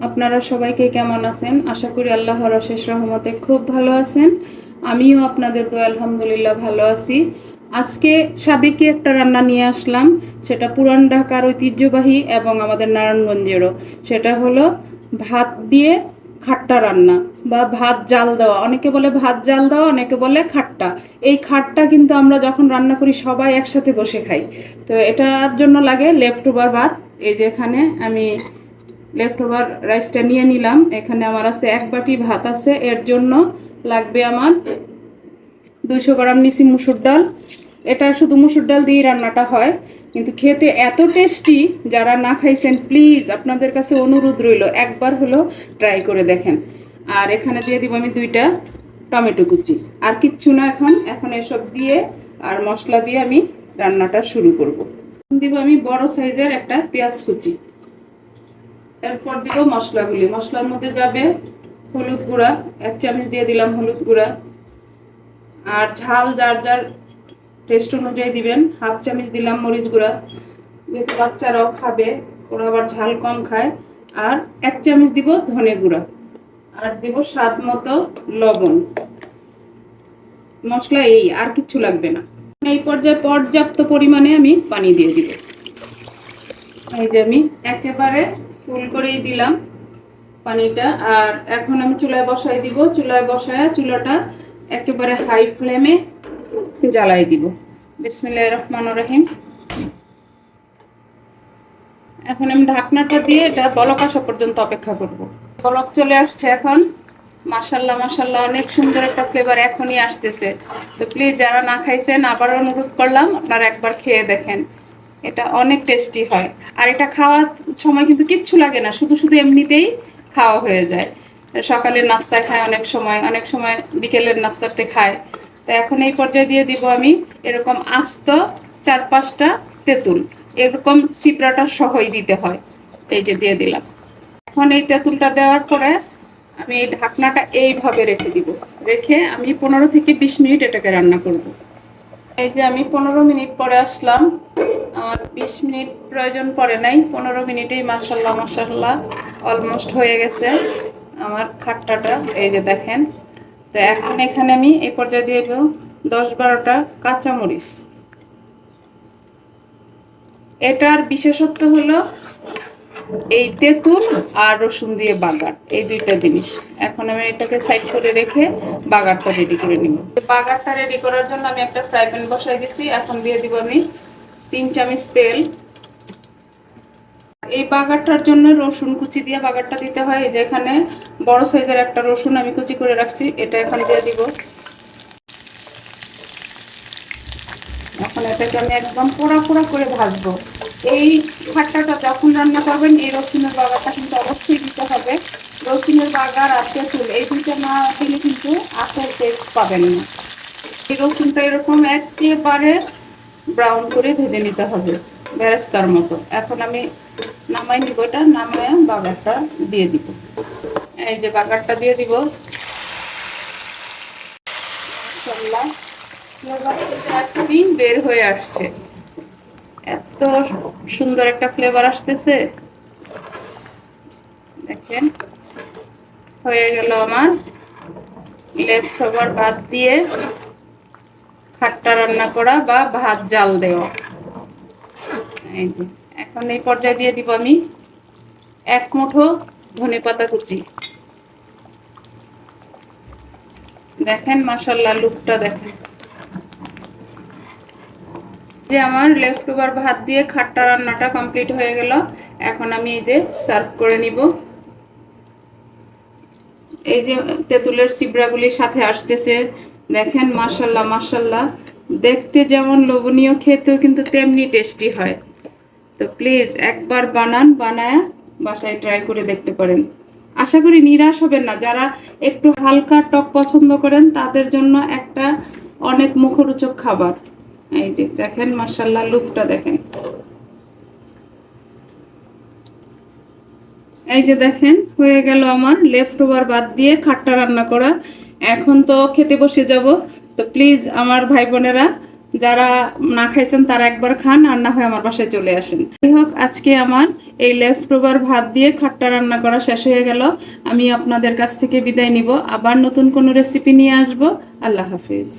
আপনারা সবাইকে কেমন আছেন? আশা করি আল্লাহর অশেষ রহমতে খুব ভালো আছেন। আমিও আপনাদের দোয়ায় আলহামদুলিল্লাহ ভালো আছি। আজকে সাবেকি একটা রান্না নিয়ে আসলাম, সেটা পুরান ঢাকার ঐতিহ্যবাহী এবং আমাদের নারায়ণগঞ্জেরও। সেটা হলো ভাত দিয়ে খাট্টা রান্না বা ভাত জাল দেওয়া। অনেকে বলে ভাত জাল দেওয়া, অনেকে বলে খাট্টা। এই খাট্টা কিন্তু আমরা যখন রান্না করি সবাই একসাথে বসে খাই। তো এটার জন্য লাগে লেফট ওভার ভাত। এই যে এখানে আমি লেফট ওভার রাইসটা নিয়ে নিলাম। এখানে আমার আছে 1 বাটি ভাত আছে। এর জন্য লাগবে আমার 200 গ্রাম নিছি মুসুর ডাল। এটা শুধু মুসুর ডাল দিয়ে রান্নাটা হয়, কিন্তু খেতে এত টেস্টি। যারা না খাইছেন প্লিজ আপনাদের কাছে অনুরোধ রইল, একবার হলো ট্রাই করে দেখেন। আর এখানে দিয়ে দিব আমি 2টা টমেটো কুচি। আর কিচ্ছু না, এখন এসব দিয়ে আর মশলা দিয়ে আমি রান্নাটা শুরু করব। দিব আমি বড় সাইজের একটা পেঁয়াজ কুচি। এরপর দিব মশলাগুলি। মশলার মধ্যে যাবে হলুদ গুঁড়া, 1 চামচ দিয়ে দিলাম হলুদ গুঁড়া। আর ঝাল যার যার টেস্ট অনুযায়ী দিবেন। 1/2 চামচ দিলাম মরিচ গুঁড়া, যেহেতু বাচ্চারাও খাবে, ওরা আবার ঝাল কম খায়। আর 1 চামচ দিব ধনে গুঁড়া। আর দেব স্বাদ মতো লবণ। মশলা এই, আর কিচ্ছু লাগবে না। এই পর্যায়ে পর্যাপ্ত পরিমাণে আমি পানি দিয়ে দিব। এই যে আমি একেবারে ফুল করেই দিলাম পানিটা। আর এখন আমি চুলায় বসাই দিব। চুলায় বসায় চুলাটা একেবারে হাই ফ্লেমে জ্বালাই দিব। বিসমিল্লাহির রহমানির রহিম। এখন আমি ঢাকনাটা দিয়ে এটা বলক আসা পর্যন্ত অপেক্ষা করব। বলক চলে আসছে এখন। মাশাল্লাহ মাশাল্লাহ, অনেক সুন্দর একটা ফ্লেভার এখনই আসতেছে। তো প্লিজ যারা না খাইছেন আবার অনুরোধ করলাম আপনারা একবার খেয়ে দেখেন। এটা অনেক টেস্টি হয়। আর এটা খাওয়ার সময় কিন্তু কিচ্ছু লাগে না, শুধু শুধু এমনিতেই খাওয়া হয়ে যায়। সকালের নাস্তায় খায়, অনেক সময় বিকেলের নাস্তাতে খায়। তো এখন এই পর্যায়ে দিয়ে দিব আমি এরকম আস্ত 4-5টা তেঁতুল। এরকম চিপড়াটা সহই দিতে হয়। এই যে দিয়ে দিলাম। এখন এই তেঁতুলটা দেওয়ার পরে আমি এই ঢাকনাটা এইভাবে রেখে দিব। রেখে আমি 15 থেকে 20 মিনিট এটাকে রান্না করব। এই যে আমি 15 মিনিট পরে আসলাম। আমার 20 মিনিট প্রয়োজন পড়ে নাই, 15 মিনিটেই মাশাল্লাহ মাশাল্লাহ অলমোস্ট হয়ে গেছে আমার খাট্টাটা। এই যে দেখেন। তো এখন এখানে আমি এই পর্যায়ে দিয়ে দেব 10-12টা কাঁচামরিচ। এটার বিশেষত্ব হলো এই তেঁতুল আর রসুন দিয়ে বাগার, এই 2টা জিনিস। এখন আমি এটাকে সাইড করে রেখে বাগারটা রেডি করে নিব। বাগারটা রেডি করার জন্য আমি একটা ফ্রাই প্যান বসাই দিয়েছি। এখন দিয়ে দিব আমি 3 চামচ তেল। এই বাগারটার জন্য রসুন কুচি দিয়ে বাগারটা দিতে হয়। এই যে এখানে বড় সাইজের একটা রসুন আমি কুচি করে রাখছি, এটা এখন দিয়ে দিব। এখন এটাকে আমি একদম পোড়া পোড়া করে ভাজবো। এই খাট্টাটা যখন রান্না করবেন এই রসুনের বাগারটা কিন্তু অবশ্যই দিতে হবে। রসুনের বাগার আর তেঁতুল এই 2টা না দিলে কিন্তু আসল টেস্ট পাবেন না। এই রসুনটা এরকম একেবারে ব্রাউন করে ভেজে নিতে হবে, বেরেস্তার মতো। এখন আমি নামাই নিব, এটা নামায় বাগারটা দিয়ে দিব। এই যে বাগারটা দিয়ে দিব। মাশাআল্লাহ, এখনই বের হয়ে আসছে। এত সুন্দর একটা ফ্লেভার আসতেছে, দেখেন। হয়ে গেল আমার লেফট ওভার ভাত দিয়ে খাট্টা রান্না করা বা ভাত জাল দেওয়া। এই যে এখন এই পর্যায়ে দিয়ে দিব আমি 1 মুঠো ধনেপাতা কুচি। দেখেন মাশাআল্লাহ লুকটা দেখেন। যে আমার লেফট ওভার ভাত দিয়ে খাট্টা রান্নাটা কমপ্লিট হয়ে গেল। এখন আমি এই যে সার্ভ করে নিব। এই যে তেঁতুলের চিবড়াগুলি সাথে আসতেছে, দেখেন মাশাআল্লাহ মাশাআল্লাহ। দেখতে যেমন লোভনীয়, খেতেও কিন্তু তেমনি টেস্টি হয়। তো প্লিজ একবার বানায় বাসায় ট্রাই করে দেখতে পারেন। আশা করি নিরাশ হবেন না। যারা একটু হালকা টক পছন্দ করেন তাদের জন্য একটা অনেক মুখরোচক খাবার। এই যে দেখেন মাশাআল্লাহ লুকটা দেখেন। এই যে দেখেন হয়ে গেল আমার লেফট ওভার ভাত দিয়ে খাট্টা রান্না করা। এখন তো খেতে বসে যাব। তো প্লিজ আমার ভাই বোনেরা যারা না খাইছেন তারা একবার খান, আর না হয় আমার বাসায় চলে আসেন। যাই হোক, আজকে আমার এই লেফট ওভার ভাত দিয়ে খাট্টা রান্না করা শেষ হয়ে গেল। আমি আপনাদের কাছ থেকে বিদায় নিব, আবার নতুন কোনো রেসিপি নিয়ে আসব। আল্লাহ হাফিজ।